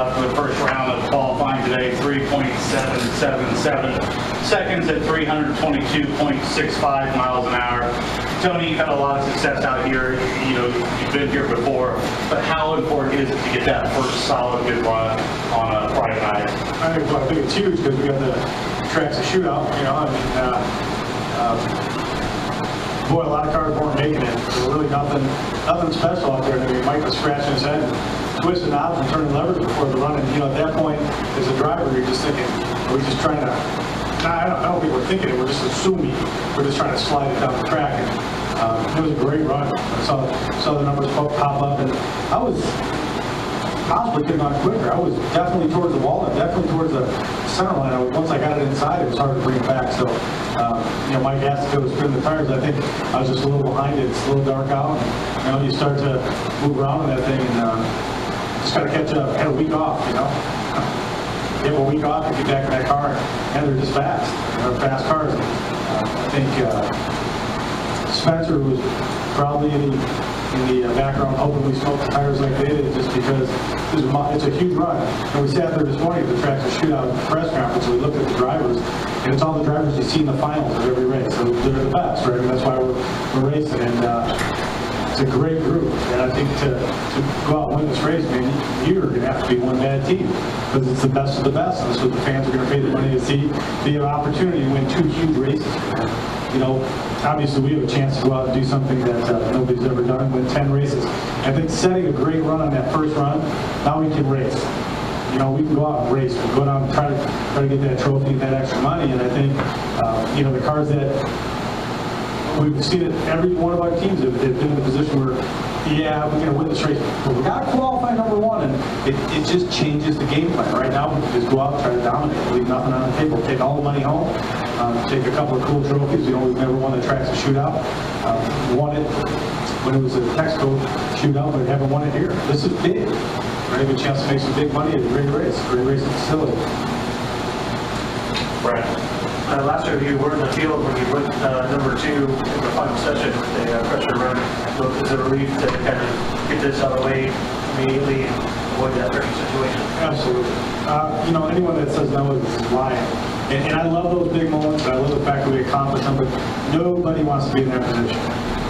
left in the first round of qualifying today, 3.777 seconds at 322.65 miles an hour. Tony, you've had a lot of success out here. You know, you've been here before, but how important is it to get that first solid good run on a Friday night? I think it's huge because we got the tracks to shoot out. You know, I mean, boy, a lot of cars weren't making it. There was really nothing special out there. I mean, Mike was scratching his head, twisting knobs and turning levers before the run. And you know, at that point, as a driver, you're just thinking, are we just trying to? I don't think we're thinking it. We're just assuming we're just trying to slide it down the track. And it was a great run. I saw the numbers pop up, and I was possibly could have gone quicker. I was definitely towards the wall and definitely towards the center line. Once I got it inside, it was hard to bring it back. So, you know, Mike asked to go spin the tires. I think I was just a little behind it. It's a little dark out. And, you know, you start to move around in that thing, and just got to catch up. Had a week off, you know. You have a week off to get back in that car, and they're just fast. They're fast cars. I think Spencer was probably in the background hoping we smoked the tires like they did, just because it's a huge run. And we sat there this morning at the Tractor Shootout press conference, and we looked at the drivers, and it's all the drivers you see in the finals of every race. So they're the best, right? And that's why we're racing. And it's a great group. And I think to go out and win this race, man, you're going to have to be one bad team, because it's the best of the best, and that's what the fans are going to pay the money to see. They have an opportunity to win 2 huge races. And, you know, obviously we have a chance to go out and do something that nobody's ever done, win 10 races. I think setting a great run on that first run, now we can race. You know, we can go out and race. We'll go down and try to get that trophy, that extra money. And I think, you know, the cars that we've seen it, every one of our teams have been in a position where, yeah, we're going to win this race, but we got to qualify number 1, and it just changes the game plan. Right now, we can just go out and try to dominate, leave nothing on the table, take all the money home, take a couple of cool trophies. You know, we've never won the Tracks of Shootout. Won it when it was a Texaco shootout, but haven't won it here. This is big. Right? A good chance to make some big money at a great racing facility. Right. Last year you were in the field when you went number 2 in the final session with the pressure run. So is it a relief to kind of get this out of the way immediately and avoid that pressure situation? Absolutely. You know, anyone that says no is lying. And I love those big moments. I love the fact that we accomplished something. Nobody wants to be in that position.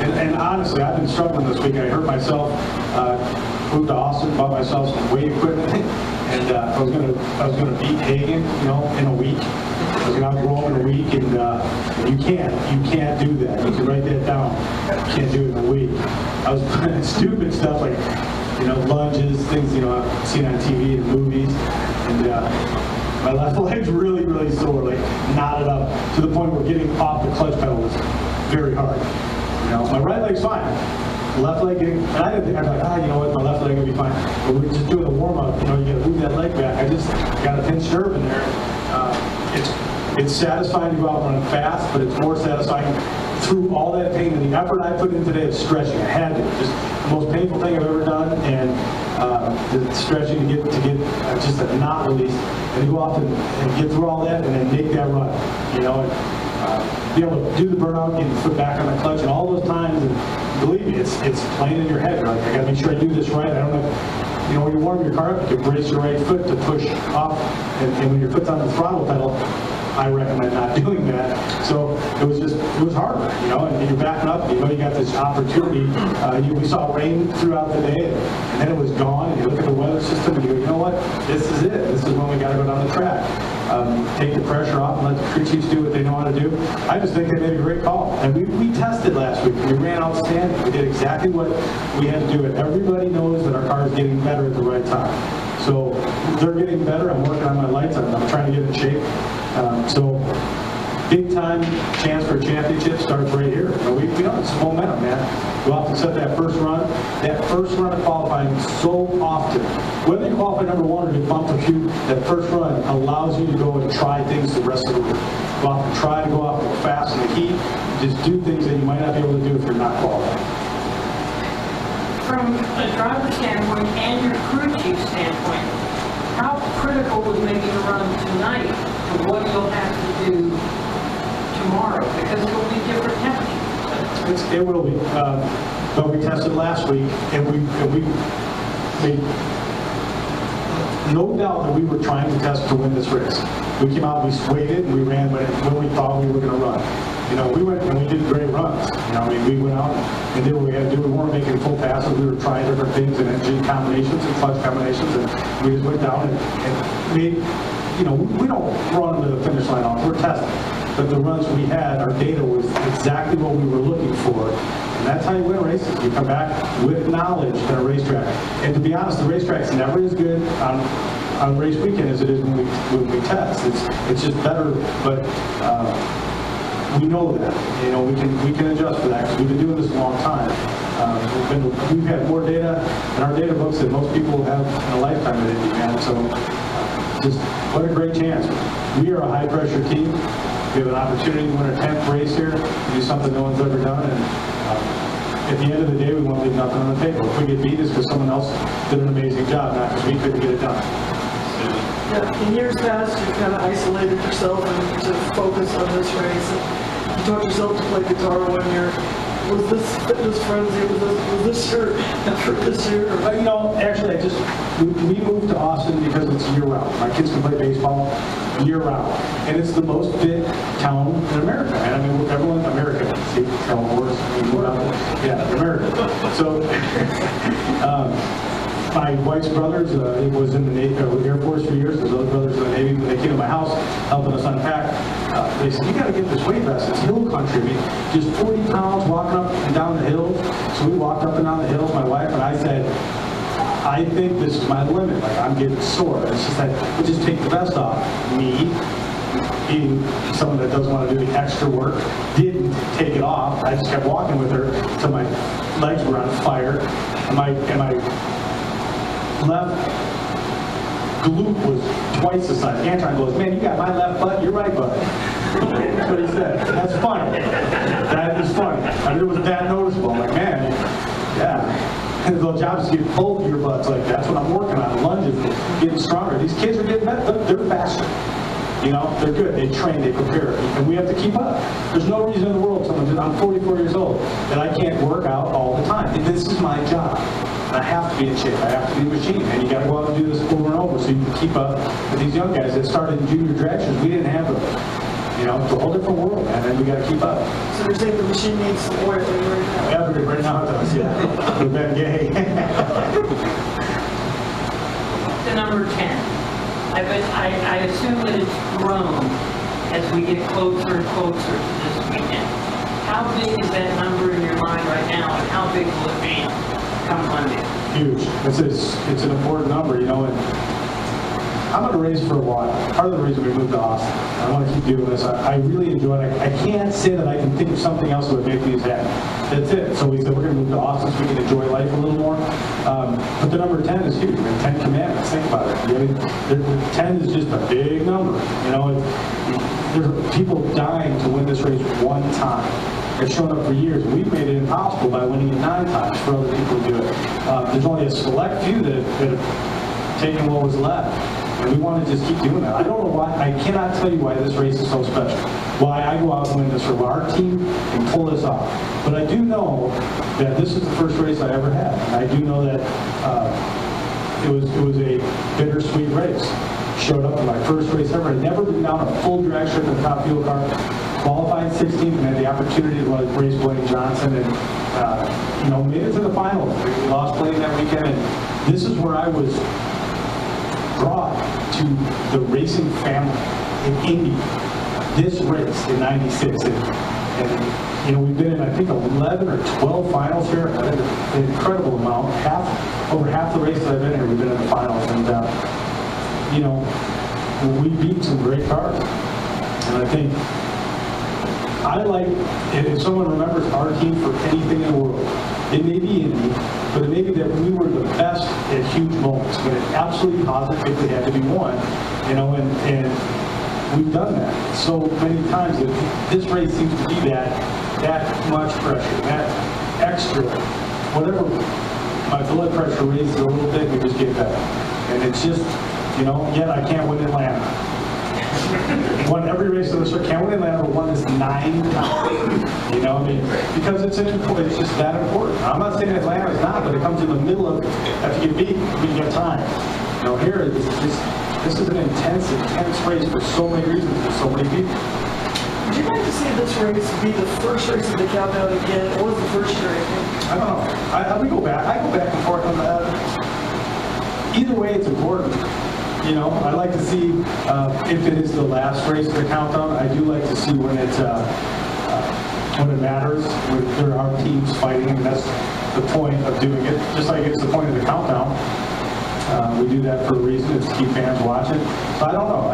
And honestly, I've been struggling this week. I hurt myself. Moved to Austin, bought myself some weight equipment, and I was gonna beat Hagen, you know, in a week. I was gonna outgrow him in a week, and you can't do that. You can write that down. You can't do it in a week. I was putting stupid stuff like, you know, lunges, things, you know, I've seen on TV and movies, and my left leg's really, really sore, like knotted up to the point where getting off the clutch pedal was very hard. You know, my right leg's fine. Left leg getting, and I didn't think, I was like, you know what, my left leg will be fine. But we were just doing a warm-up, you know, you gotta move that leg back. I just got a pinched nerve in there. It's satisfying to go out running fast, but it's more satisfying through all that pain and the effort I put in today of stretching. I had to, just the most painful thing I've ever done, and the stretching to get just a knot release, and to go off and get through all that and then make that run, you know, and be able to do the burnout, get your foot back on the clutch, and all those times, and believe me, it's playing in your head. You're like, I gotta make sure I do this right. I don't know. You know, when you warm your car up, you can brace your right foot to push off, and when your foot's on the throttle pedal, I recommend not doing that. So it was hard, you know, and you're backing up, you know, you got this opportunity. We saw rain throughout the day, and then it was gone, and you look at the weather system, and you go, you know what, this is it. This is when we got to go down the track. Take the pressure off and let the crew chiefs do what they know how to do. I just think they made a great call. And we tested last week. We ran outstanding. We did exactly what we had to do. And everybody knows that our car is getting better at the right time. So they're getting better. I'm working on my lights. I'm trying to get in shape. So big time chance for a championship starts right here. You know, we know it's momentum, man. Go out and set that first run. That first run of qualifying so often. Whether you qualify number 1 or you bump a few, that first run allows you to go and try things the rest of the week. Go out and try to go out real fast in the heat. Just do things that you might not be able to do if you're not qualified. From a driver standpoint and your crew chief standpoint, how critical was making a run tonight to what you'll have to do tomorrow? Because it will be different temperatures. It will be. But we tested last week, and we no doubt that we were trying to test to win this race. We came out, we waited, and we ran when we thought we were going to run. You know, we went and we did great runs. You know, I mean, we went out and did what we had to do. We weren't making full passes. We were trying different things and engine combinations and clutch combinations, and we just went down and made, you know, we don't run to the finish line off. We're testing. But the runs we had, our data was exactly what we were looking for. And that's how you win races. You come back with knowledge at a racetrack. And to be honest, the racetrack's never as good on race weekend as it is when we test. It's just better, but we know that. You know, we can adjust for that because we've been doing this a long time. We've had more data in our data books than most people have in a lifetime at Indy, man. So just what a great chance. We are a high pressure team. We have an opportunity to win our 10th race here, to do something no one's ever done, and at the end of the day, we want to leave nothing on the table. If we get beat, it's because someone else did an amazing job, not because we couldn't get it done. Yeah, in years past, you kind of isolated yourself and to focus on this race. And you taught yourself to play guitar one year. Was this fitness frenzy? Was this your effort this year? You know, actually, we moved to Austin because it's year-round. My kids can play baseball year-round, and it's the most fit town in America. And I mean, everyone, America, see, tell horse, yeah, America. So, my wife's brothers, he was in the Navy, Air Force for years. His other brothers in the Navy. When they came to my house, helping us unpack, they said, "You got to get this weight vest. It's hill country. I mean, just 40 pounds walking up and down the hills." So we walked up and down the hills, my wife and I said, "I think this is my limit. Like, I'm getting sore." It's just like, we'll just take the vest off. Me, being someone that doesn't want to do the extra work, didn't take it off. I just kept walking with her until my legs were on fire, and my left glute was twice the size. Anton goes, "Man, you got my left butt, your right butt." That's what he said. That's funny. That is funny. I mean, it was that noticeable. I'm like, man, yeah. And the job is to get both your butts like that. That's what I'm working on. Lunges, getting stronger. These kids are getting better. They're faster. You know, they're good. They train, they prepare. And we have to keep up. There's no reason in the world someone says, "I'm 44 years old, that I can't work out all the time." And this is my job. And I have to be in shape. I have to be a machine. And you got to go out and do this over and over so you can keep up with these young guys that started in junior drag shows. We didn't have those. You know, it's a whole different world, man, and we got to keep up. So you're saying the machine needs some oil right now? Yeah, right now it does, yeah. We've been gay. The number 10. I assume that it's grown as we get closer and closer to this weekend. How big is that number in your mind right now, and how big will it be come Monday? Huge. It's an important number, you know, and I'm going to race for a while. Part of the reason we moved to Austin, I want to keep doing this. I really enjoy it. I can't say that I can think of something else that would make me as happy. That's it. So we said we're going to move to Austin so we can enjoy life a little more. But the number 10 is huge. I mean, 10 commandments. Think about it. I mean, the 10 is just a big number. You know, there's people dying to win this race one time. It's shown up for years. We've made it impossible by winning it 9 times for other people to do it. There's only a select few that have taken what was left. And we want to just keep doing that. I don't know why. I cannot tell you why this race is so special. Why I go out and win this, or why our team can pull this off. But I do know that this is the first race I ever had. And I do know that it was a bittersweet race. Showed up in my first race ever. I'd never been down a full drag strip in a top fuel car. Qualified 16th and had the opportunity to race Blaine Johnson and you know, made it to the finals. We lost Blaine that weekend, and this is where I was brought to the racing family in Indy. This race in '96, and you know, we've been in, I think, 11 or 12 finals here, an incredible amount. Over half the races I've been here, we've been in the finals, and you know, we beat some great cars, and I think I like, if someone remembers our team for anything in the world, it may be Indy, but it may be that we were the best at huge moments, when it absolutely positively had to be won, you know, and we've done that so many times that this race seems to be that much pressure, that extra, whatever, my blood pressure raises a little bit, we just get better. And it's just, you know, yet I can't win Atlanta. Won every race of the circuit. Can't win Atlanta, but won this 9 times. You know, I mean, because it's just that important. I'm not saying Atlanta is not, but it comes in the middle of, after you get beat, you got time. You know, here, this is an intense race for so many reasons, for so many people. Would you like to see this race be the first race of the countdown again? It was the first year, I think. I don't know. I go back and forth on that. Either way, it's important. You know, I like to see if it is the last race of the countdown. I do like to see when it matters, when there are teams fighting, and that's the point of doing it. Just like it's the point of the countdown. We do that for a reason. It's to keep fans watching. So I don't know.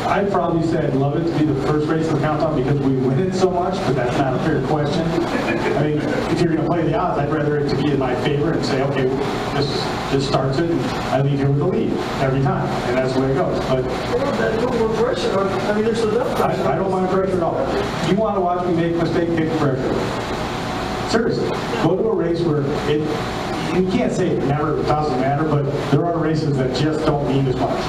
I'd probably say I'd love it to be the first race of the countdown because we win it so much, but that's not a fair question. I mean, if you're going to play the odds, I'd rather it to be in my favor and say, okay, this starts it, and I leave here with the lead every time, and that's the way it goes. But That put more pressure on. I mean, there's enough pressure. I don't mind pressure at all. You want to watch me make a mistake, take the pressure. Seriously, go to a race where you can't say it doesn't matter, but there are races that just don't mean as much.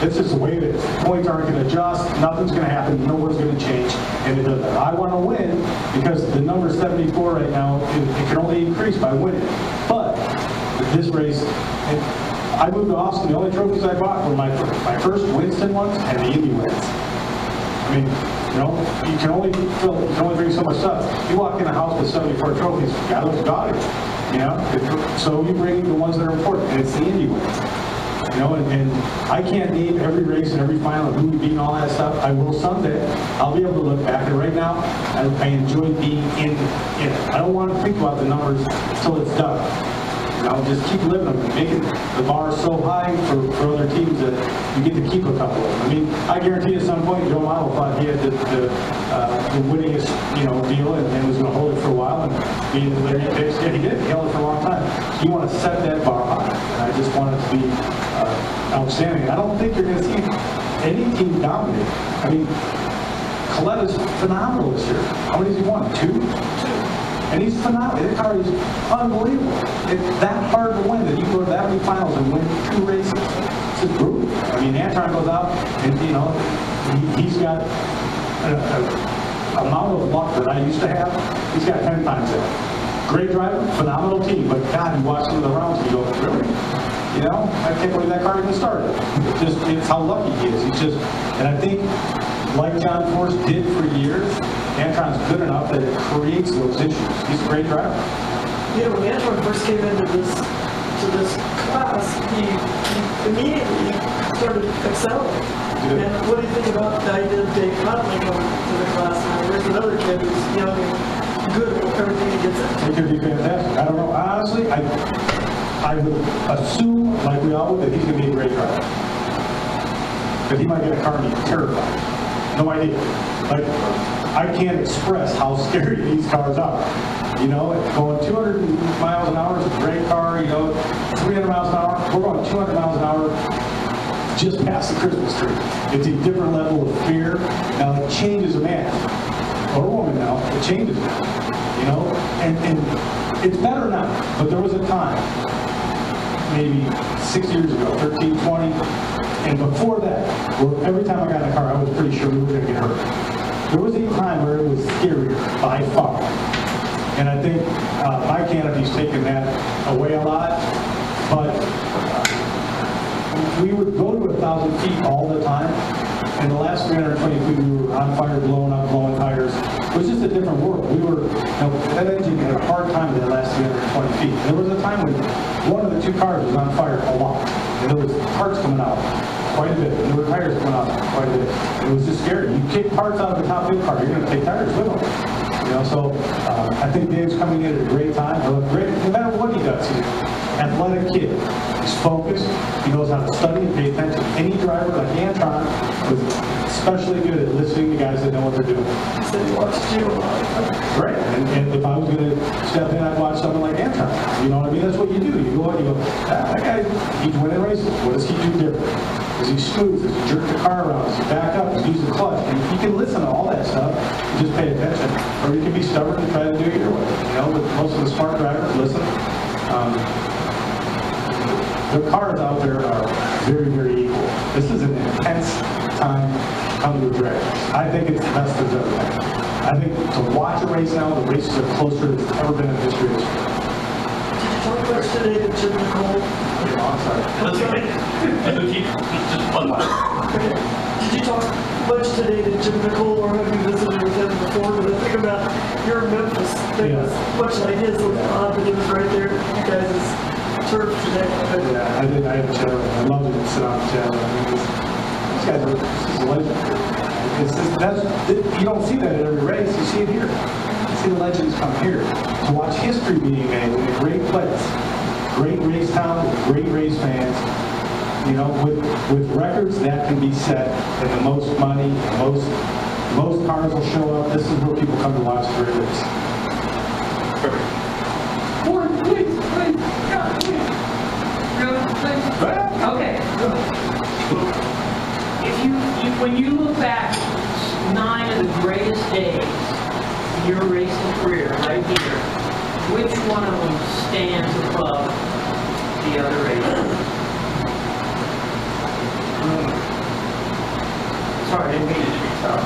It's just the way it is. Points aren't going to adjust, nothing's going to happen, no one's going to change, and it doesn't. I want to win because the number 74 right now, it can only increase by winning. But this race, I moved to Austin, the only trophies I bought were my first Winston ones and the Indy wins. I mean, you know, you can only bring so much stuff. You walk in a house with 74 trophies, God looks gaudy, you know? So you bring the ones that are important, and it's the Indy wins. You know, and I can't name every race and every final, who we beat and all that stuff. I will someday. I'll be able to look back. And right now, I enjoy being in it. I don't want to think about the numbers until it's done. You know, just keep living them and making the bar so high for other teams that you get to keep a couple of them. I mean, I guarantee at some point, Joe Milo thought he had the winningest, deal and was going to hold it for a while. And being the Larry Picks, yeah, he did. He held it for a long time. You want to set that bar high. And I just want it to be outstanding. I don't think you're going to see any team dominate. I mean, Coletta's phenomenal this year. How many has he won? Two? And he's phenomenal. That car is unbelievable. It's that hard to win that you go to that many finals and win 2 races. It's just brutal. I mean, Antron goes out and, he's got an amount of luck that I used to have. He's got 10 times that. Great driver, phenomenal team, but God, you watch some of the rounds and you go, really? You know, I can't believe that car even started. It's how lucky he is. And I think, like John Force did for years, Antron's good enough that it creates those issues. He's a great driver. You know, when Antron first came into this class, he immediately started excelling. And what do you think about the idea of Dave Conley coming to the class? And there's another kid who's young and good at everything he gets into. He could be fantastic. I don't know. Honestly, I would assume, like we all would, that he's going to be a great driver. But he might get a car and be terrified. No idea. Like, I can't express how scary these cars are. You know, going 200 miles an hour is a great car, 300 miles an hour. We're going 200 miles an hour just past the Christmas tree. It's a different level of fear. Now, it changes a man or a woman now. It changes them, and it's better now. But there was a time, maybe 6 years ago, 13, 20, and before that, where every time I got in a car, I was pretty sure we were going to get hurt. There was a time where it was scarier by far. And I think my canopy's taken that away a lot. But we would go to 1,000 feet all the time. And the last 320 feet, we were on fire, blowing up, blowing tires. It was just a different world. We were, that engine had a hard time with that last 320 feet. There was a time when one of the 2 cars was on fire a lot. And there was parts coming out quite a bit. And there were tires coming out quite a bit. And it was just scary. You kick parts out of the top of the car, you're going to take tires with them. So I think Dave's coming in at a great time. He'll look great, no matter what he does. He's an athletic kid. He's focused. He knows how to study and pay attention. Any driver like Antron was especially good at listening to guys that know what they're doing. He said he watched you a lot. Right. And if I was going to step in, I'd watch someone like Antron. You know what I mean? That's what you do. You go out and you go, that guy, he's winning races. What does he do different? Is he smooth? Does he jerk the car around? Does he back up? Does he use the clutch? And you can listen to all that stuff and just pay attention. Or you can be stubborn and try to do it your way. But most of the smart drivers listen. The cars out there are very, very equal. This is an intense time coming to a drag. I think it's the best there's ever been. I think to watch a race now, the races are closer than it's ever been in the history of the sport. Did you talk much today to Jim Nicole? I'm sorry. That's okay. Just one more. Okay. Did you talk much today to Jim Nicole, or have you visited with him before? Because I think about your Memphis thing was much like his, odd that he was right there, you guys' turf today. Yeah, I did. I had a chat. I loved it to sit on the chat. I mean, these guys are this is a legend. You don't see that at every race. You see it here. You see the legends come here to watch history being made in a great place, great race town, with great race fans. You know, with records that can be set, and the most money, most cars will show up. This is where people come to watch the great race. Perfect. One, please, God, please. Okay. When you look back 9 of the greatest days in your racing career, right here, which one of them stands above the other races? Sorry, I didn't mean it to be tough.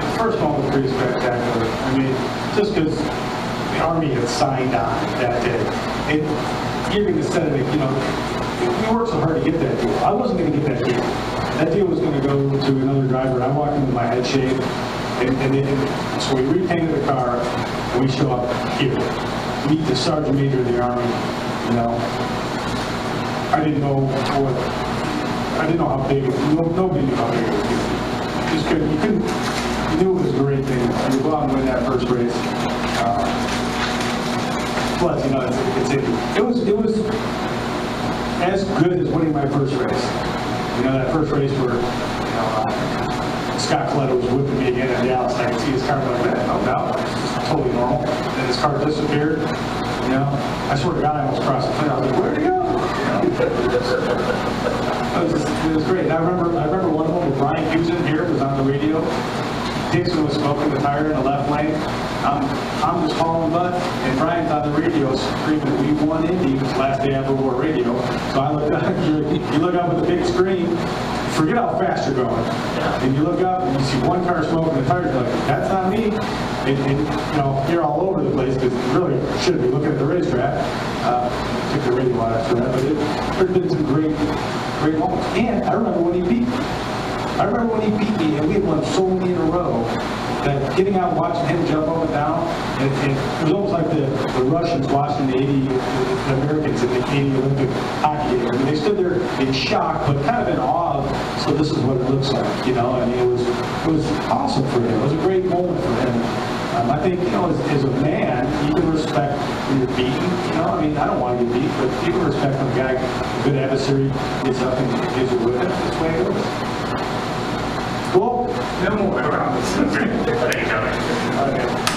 The first one was pretty spectacular. I mean, just because the Army had signed on that day, you're going to set it, you know, we worked so hard to get that deal. I wasn't going to get that deal. That deal was going to go to another driver. I walked in with my head shaved, and so we repainted the car, and we show up here to meet the Sergeant Major of the Army. You know, I didn't know how big it was. Nobody knew how big it was. You knew it was a great thing. You go out and win that first race. Plus, you know, it was as good as winning my first race. You know, that first race where, you know, Scott Coletta was whipping me again at Dallas, and I could see his car like that. No doubt, it's totally normal. And his car disappeared. You know, I swear to God, I almost crossed the finish. I was like, where'd he go? It was great. And I remember one of them with Brian Hughes here was on the radio. Dixon was smoking the tire in the left lane. I'm just hauling butt, and Brian's on the radio screaming, "We won Indy." It was the last day I ever wore radio. So I looked up, you look up at the big screen, forget how fast you're going. And you look up and you see one car smoking the tires, you're like, that's not me. And you know, you're all over the place because you really should be looking at the racetrack. Took the radio out after that, but there's been some great moments. And I remember when he beat me. And we had won so many in a row that getting out and watching him jump up and down, it was almost like the Russians watching the Americans in the 80 Olympic hockey game. I mean, they stood there in shock, but kind of in awe of, so this is what it looks like, you know. I mean, it was awesome for him. It was a great moment for him. I think, you know, as a man, you can respect when you're beaten. You know, I mean, I don't want to get beat, but you can respect when a guy, a good adversary, gets up and gives you a whip. That's the way it goes. Cool? No more. Thank you, Tony. Okay.